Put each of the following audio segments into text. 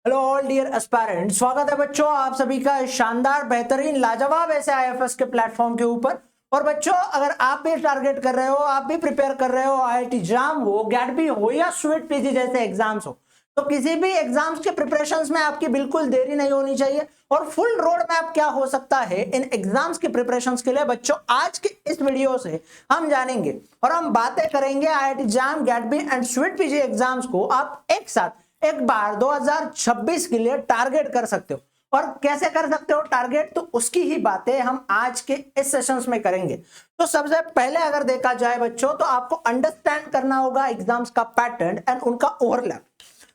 Hello all dear aspirant, स्वागत है बच्चों आप सभी का शानदार बेहतरीन लाजवाब ऐसे आईएफएस के प्लेटफॉर्म के ऊपर। और बच्चों अगर आप भी टारगेट कर रहे हो, आप भी प्रिपेयर कर रहे हो, आईआईटी जाम हो, गैट हो या स्वीट पीजी जैसे एग्जाम्स हो, तो किसी भी एग्जाम्स के प्रिपरेशंस में आपकी बिल्कुल देरी नहीं होनी चाहिए। और फुल रोड मैप क्या हो सकता है इन एग्जाम्स के प्रिपरेशंस के लिए बच्चों, आज के इस वीडियो से हम जानेंगे और हम बातें करेंगे IIT JAM, GATE and CUET PG exams को आप एक साथ एक बार 2026 के लिए टारगेट कर सकते हो। और कैसे कर सकते हो टारगेट, तो उसकी ही बातें हम आज के इस सेशंस में करेंगे। तो सबसे पहले अगर देखा जाए बच्चों, तो आपको अंडरस्टैंड करना होगा एग्जाम्स का पैटर्न एंड उनका ओवरलैप।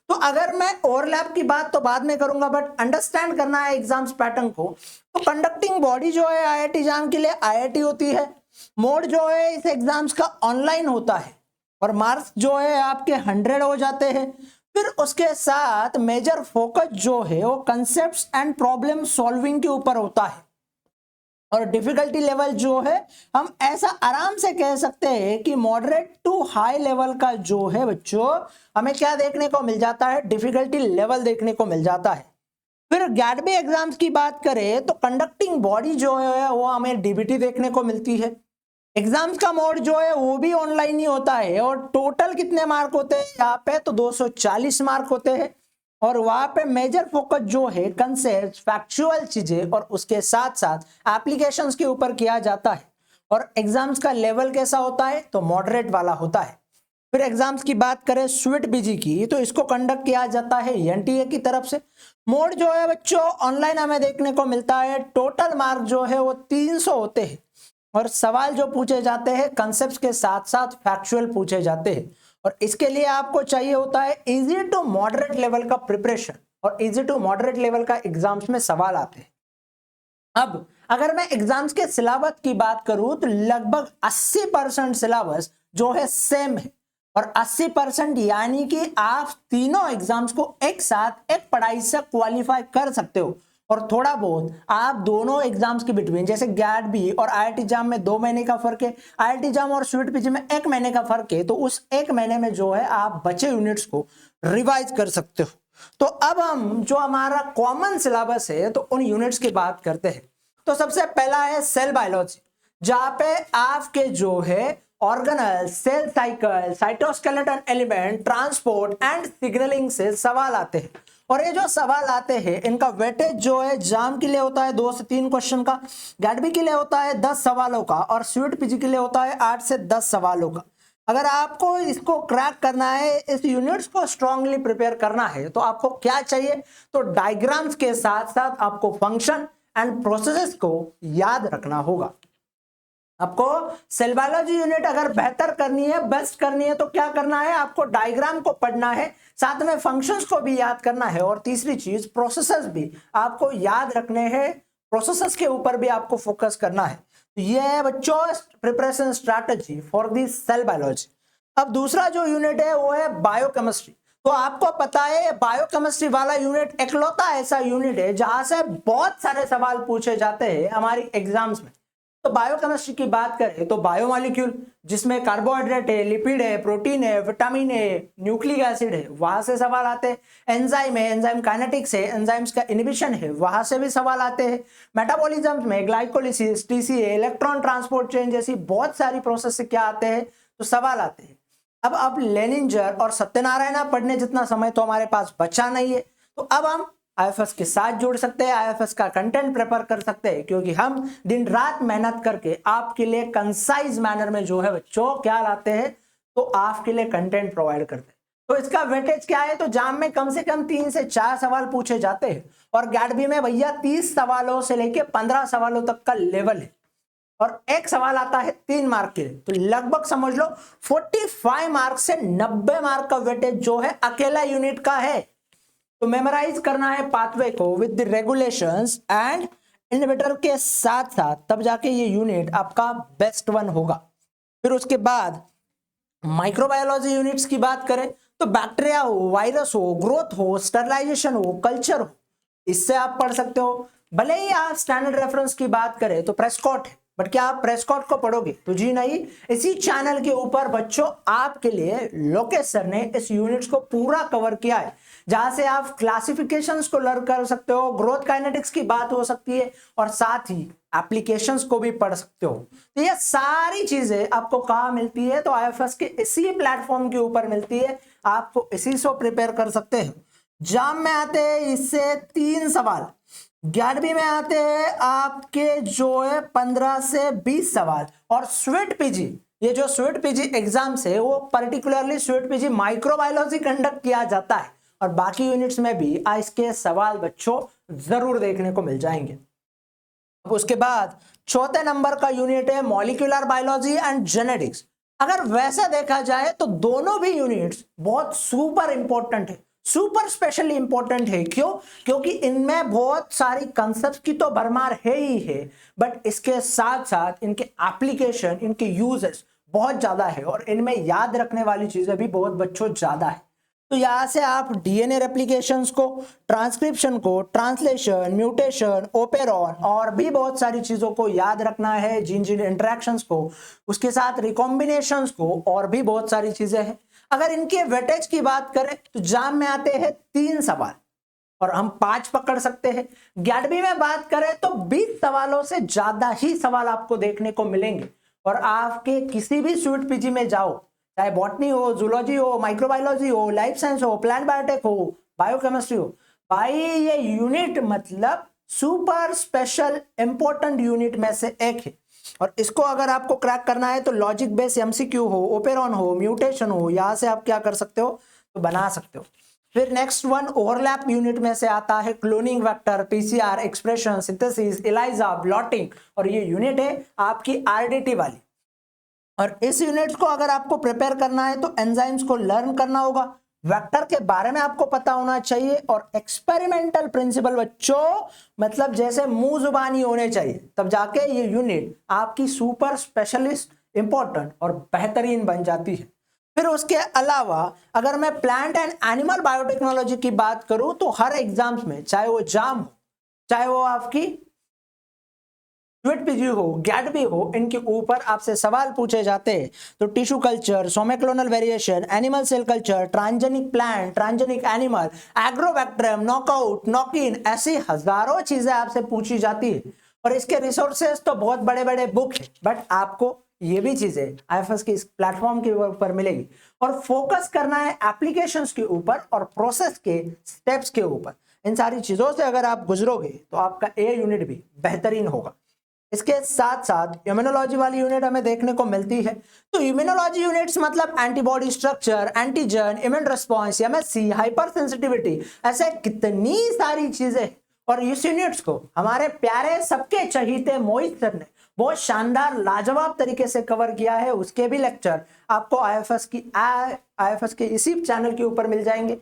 तो अगर मैं ओवरलैप की बात तो बाद में करूंगा, बट अंडरस्टैंड करना है एग्जाम्स पैटर्न को, तो कंडक्टिंग बॉडी जो है आईआईटी जाम के लिए आईआईटी होती है। मोड जो है इस एग्जाम्स का ऑनलाइन होता है और मार्क्स जो है आपके 100 हो जाते हैं। फिर उसके साथ मेजर फोकस जो है वो कंसेप्ट्स एंड प्रॉब्लम सॉल्विंग के ऊपर होता है। और डिफिकल्टी लेवल जो है हम ऐसा आराम से कह सकते हैं कि मॉडरेट टू हाई लेवल का जो है बच्चों, हमें क्या देखने को मिल जाता है, डिफिकल्टी लेवल देखने को मिल जाता है। फिर गैट एग्जाम्स की बात करें तो कंडक्टिंग बॉडी जो है वो हमें डीबीटी देखने को मिलती है। एग्जाम्स का मोड जो है वो भी ऑनलाइन ही होता है और टोटल कितने मार्क होते हैं यहाँ पे, तो 240 मार्क होते हैं। और वहां पे मेजर फोकस जो है कंसेप्ट, फैक्चुअल चीजें और उसके साथ साथ एप्लीकेशंस के ऊपर किया जाता है। और एग्जाम्स का लेवल कैसा होता है, तो मॉडरेट वाला होता है। फिर एग्जाम्स की बात करें स्वीट पीजी की, तो इसको कंडक्ट किया जाता है एनटीए की तरफ से। मोड जो है बच्चों ऑनलाइन हमें देखने को मिलता है। टोटल मार्क जो है वो 300 होते हैं और सवाल जो पूछे जाते हैं कंसेप्ट्स के साथ साथ फैक्चुअल पूछे जाते हैं। और इसके लिए आपको चाहिए होता है इजी टू मॉडरेट लेवल का प्रिपरेशन, और इजी टू मॉडरेट लेवल का एग्जाम्स में सवाल आते हैं। अब अगर मैं एग्जाम्स के सिलेबस की बात करूं तो लगभग 80% सिलेबस जो है सेम है। और 80% यानी कि आप तीनों एग्जाम्स को एक साथ एक पढ़ाई से क्वालिफाई कर सकते हो। और थोड़ा बहुत आप दोनों एग्जाम्स के बिटवीन, जैसे गैट बी और आईआईटी जाम में 2 महीने का फर्क है, आईआईटी जाम और स्वीट पीजी में 1 महीने का फर्क है, तो उस 1 महीने में जो है आप बचे यूनिट्स को रिवाइज कर सकते हो। तो अब हम जो हमारा कॉमन सिलेबस है तो उन यूनिट्स की बात करते हैं। तो सबसे पहला है सेल बायोलॉजी, जहां पे आपके जो है organelle, cell cycle, cytoskeleton element, transport and signalling से सवाल आते हैं। और ये जो सवाल आते हैं इनका वेटेज जो है जाम के लिए होता है 2 से 3 क्वेश्चन का, गैट के लिए होता है 10 सवालों का, और स्वीट पीजी के लिए होता है 8 से 10 सवालों का। अगर आपको इसको क्रैक करना है, इस यूनिट्स को स्ट्रांगली प्रिपेयर करना है, तो आपको क्या चाहिए, तो डायग्राम्स के साथ साथ आपको फंक्शन एंड प्रोसेसेस को याद रखना होगा। आपको सेल बायोलॉजी यूनिट अगर बेहतर करनी है, बेस्ट करनी है, तो क्या करना है, आपको डायग्राम को पढ़ना है, साथ में फंक्शंस को भी याद करना है, और तीसरी चीज प्रोसेसेस भी आपको याद रखने हैं, प्रोसेसेस के ऊपर भी आपको फोकस करना है। तो ये है बच्चों preparation strategy for the cell biology. अब दूसरा जो यूनिट है वो है बायोकेमिस्ट्री। तो आपको पता है बायोकेमिस्ट्री वाला यूनिट इकलौता ऐसा यूनिट है जहां से बहुत सारे सवाल पूछे जाते हैं हमारी एग्जाम्स में। तो बायोकेमिस्ट्री की बात करें तो बायोमॉलिक्यूल, जिसमें कार्बोहाइड्रेट है, लिपिड है, प्रोटीन है, विटामिन है, न्यूक्लिक एसिड है, वहां से सवाल आते हैं। एंजाइम है, एंजाइम काइनेटिक्स है, एंजाइम्स का इनहिबिशन है, वहां से भी सवाल आते हैं। मेटाबॉलिज्म में glycolysis, TCA, electron transport chain जैसी बहुत सारी प्रोसेस से क्या आते हैं, तो सवाल आते हैं। अब लेनिंजर और सत्यनारायण पढ़ने जितना समय तो हमारे पास बचा नहीं है, तो अब हम आईएफएस के साथ जुड़ सकते हैं, आईएफएस का कंटेंट प्रिपेयर कर सकते हैं, क्योंकि हम दिन रात मेहनत करके आपके लिए कंसाइज मैनर में जो है बच्चों क्या लाते हैं, तो आपके लिए कंटेंट प्रोवाइड करते हैं। तो इसका वेटेज क्या है, तो जाम में कम से कम 3 से 4 सवाल पूछे जाते हैं, और गैट बी में भैया 30 सवालों से लेके 15 सवालों तक का लेवल है, और एक सवाल आता है 3 मार्क के लिए। तो लगभग समझ लो 45 मार्क से 90 मार्क का वेटेज जो है अकेला यूनिट का है। तो मेमोराइज करना है पाथवे को with the regulations and inhibitor के साथ साथ, तब जाके ये यूनिट आपका बेस्ट वन होगा। फिर उसके बाद माइक्रोबायोलॉजी यूनिट्स की बात करें तो बैक्टीरिया हो, वायरस हो, ग्रोथ हो, स्टरलाइजेशन हो, कल्चर हो, इससे आप पढ़ सकते हो। भले ही आप स्टैंडर्ड रेफरेंस की बात करें तो प्रेस्कॉट है, बट क्या आप प्रेस्कॉट को पढ़ोगे? तो जी नहीं। इसी चैनल के ऊपर बच्चों आपके लिए लोकेश सर ने इस यूनिट्स को पूरा कवर किया है, जहां से आप क्लासिफिकेशंस को लर्न कर सकते हो, ग्रोथ काइनेटिक्स की बात हो सकती है और साथ ही एप्लीकेशंस को भी पढ़ सकते हो। तो ये सारी चीजें आपको कहाँ मिलती है? तो आईएफएस के इसी प्लेटफॉर्म के ऊपर मिलती है, आपको इसी से प्रिपेयर कर सकते हैं। जाम में आते हैं इससे 3 सवाल, 11वीं में आते हैं आपके जो है 15 से 20 सवाल, और स्वीट पीजी, ये जो स्वीट पीजी एग्जाम्स है वो particularly sweet PG microbiology conduct किया जाता है, और बाकी यूनिट्स में भी इसके सवाल बच्चों जरूर देखने को मिल जाएंगे। अब उसके बाद चौथे नंबर का यूनिट है मॉलिक्यूलर बायोलॉजी एंड जेनेटिक्स। अगर वैसे देखा जाए तो दोनों भी यूनिट्स बहुत सुपर इंपॉर्टेंट है, सुपर स्पेशली इंपॉर्टेंट है। क्यों? क्योंकि इनमें बहुत सारी कंसेप्ट की तो भरमार है ही है, बट इसके साथ साथ इनके एप्लीकेशन, इनके यूजेस बहुत ज्यादा है, और इनमें याद रखने वाली चीजें भी बहुत बच्चों ज्यादा है। तो यहां से आप डीएनए रेप्लिकेशंस को, ट्रांसक्रिप्शन को, ट्रांसलेशन, म्यूटेशन, ओपेरॉन और भी बहुत सारी चीजों को याद रखना है, जीन जीन इंटरेक्शंस को, उसके साथ रिकॉम्बिनेशंस को, और भी बहुत सारी चीजें हैं। अगर इनके वेटेज की बात करें तो जाम में आते हैं 3 सवाल और हम 5 पकड़ सकते हैं। 11वीं में बात करें तो 20 सवालों से ज्यादा ही सवाल आपको देखने को मिलेंगे, और आपके किसी भी स्वीट पीजी में जाओ, चाहे बॉटनी हो, जूलॉजी हो, माइक्रोबायोलॉजी हो, लाइफ साइंस हो, प्लांट बायोटेक हो, बायोकेमिस्ट्री हो, भाई ये यूनिट मतलब सुपर स्पेशल इंपॉर्टेंट यूनिट में से एक है। और इसको अगर आपको क्रैक करना है तो लॉजिक बेस एमसीक्यू हो, ओपेरॉन हो, म्यूटेशन हो, यहां से आप क्या कर सकते हो? तो बना सकते हो। फिर नेक्स्ट वन ओवरलैप यूनिट में से आता है cloning vector, PCR, expression, synthesis, ELISA, blotting, और ये यूनिट है आपकी आरडीटी वाली। और इस यूनिट को अगर आपको प्रिपेयर करना है तो एंजाइम्स को लर्न करना होगा, वेक्टर के बारे में आपको पता होना चाहिए, और एक्सपेरिमेंटल प्रिंसिपल बच्चों मतलब जैसे मुंह जुबानी होने चाहिए, तब जाके ये यूनिट आपकी सुपर स्पेशलिस्ट इंपॉर्टेंट और बेहतरीन बन जाती है। फिर उसके अलावा अगर मैं प्लांट एंड एनिमल बायोटेक्नोलॉजी की बात करूं तो हर एग्जाम्स में, चाहे वो जाम हो, चाहे वो आपकी स्वीट पीजी हो, गैट भी हो, इनके ऊपर आपसे सवाल पूछे जाते हैं। तो tissue culture, somaclonal variation, animal cell culture, transgenic plant, transgenic animal, agrobacterium, knockout, knock in, ऐसी हजारों चीजें आपसे पूछी जाती है। और इसके रिसोर्सेज तो बहुत बड़े बड़े बुक है, बट आपको ये भी चीजें आईएफएस के इस प्लेटफॉर्म के ऊपर मिलेगी, और फोकस करना है एप्लीकेशंस के ऊपर और प्रोसेस के स्टेप्स के ऊपर। इन सारी चीजों से अगर आप गुजरोगे तो आपका ए यूनिट भी बेहतरीन होगा। इसके साथ साथ इम्यूनोलॉजी वाली यूनिट हमें देखने को मिलती है। तो इम्यूनोलॉजी यूनिट्स मतलब antibody structure, antigen, immune response, MSc, hyper sensitivity, ऐसे कितनी सारी चीजें। और इस यूनिट्स को हमारे प्यारे सबके चहीते मोहित सर ने बहुत शानदार लाजवाब तरीके से कवर किया है। उसके भी लेक्चर आपको आईएफएस के इसी चैनल के ऊपर मिल जाएंगे,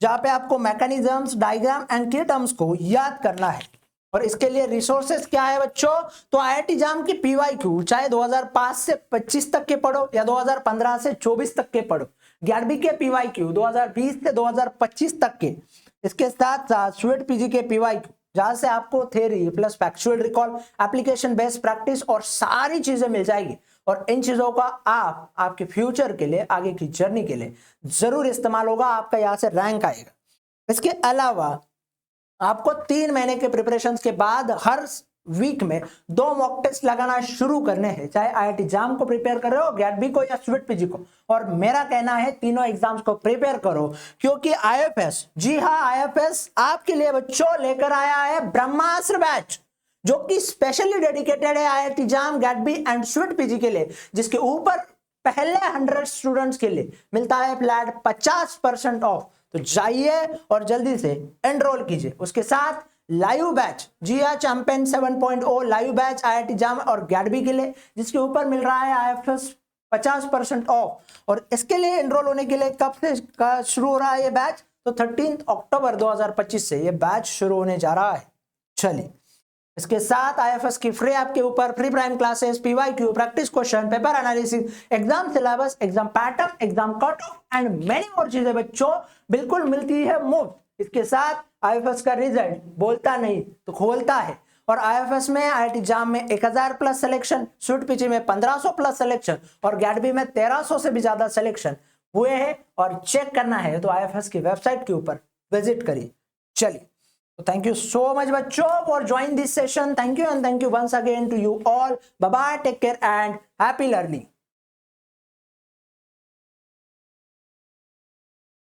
जहां पे आपको मैकेनिज्म्स, डायग्राम एंड की टर्म्स को याद करना है। और इसके लिए रिसोर्सेज क्या है बच्चों? तो आईआईटी जाम की पीवाईक्यू चाहे 2005 से 25 तक के पढ़ो या 2015 से 24 तक के पढ़ो, 11वीं के पीवाईक्यू 2020 से 2025 तक के, इसके साथ साथ स्वीट पीजी के पीवाईक्यू जहां से आपको theory plus factual recall, application based practice और सारी चीजें मिल जाएगी। और इन चीजों का आप आपके फ्यूचर के लिए, आगे की जर्नी के लिए जरूर इस्तेमाल होगा, आपका यहाँ से रैंक आएगा। इसके अलावा आपको 3 महीने के प्रिपरेशन के बाद हर वीक में 2 मॉक टेस्ट लगाना शुरू करने हैं, चाहे आईआईटी जाम को प्रिपेयर कर रहे हो, गैटबी को या स्वीट पीजी को। और मेरा कहना है तीनों एग्जाम्स को प्रिपेयर करो, क्योंकि आईएफएस, जी हाँ आईएफएस आपके लिए बच्चों लेकर आया है ब्रह्मास्त्र बैच, जो कि स्पेशली डेडिकेटेड है IIT JAM, GATB and CUET PG के लिए, जिसके ऊपर पहले 100 स्टूडेंट्स के लिए मिलता है फ्लैट 50% ऑफ। तो जाइए और जल्दी से एनरोल कीजिए। उसके साथ लाइव बैच, जी हाँ चैंपियन 7.0 लाइव बैच आईआईटी जाम और गैटबी के लिए, जिसके ऊपर मिल रहा है आईएफएस 50% ऑफ। और इसके लिए एनरोल होने के लिए कब से शुरू हो रहा है ये बैच? तो 13 अक्टूबर 2025 से ये बैच शुरू होने जा रहा है। चलिए, इसके साथ आईएफएस की फ्री ऐप के ऊपर free prime classes, PYQ, practice question, paper analysis, exam syllabus, exam pattern, exam cut off and many और चीजें बच्चों बिल्कुल मिलती है मुफ्त। इसके साथ आईएफएस का रिजल्ट बोलता नहीं तो खोलता है, और आईएफएस में आईआईटी जाम में 1000 प्लस सिलेक्शन, स्वीट पीजी में 1500 प्लस सिलेक्शन और गैडबी में 1300 से भी ज्यादा सिलेक्शन हुए हैं। और चेक करना है तो आईएफएस की वेबसाइट के ऊपर विजिट करिए। चलिए, तो थैंक यू सो मच बच्चों for join this session. Thank you and thank you once again to you all. Bye bye, take care and happy learning.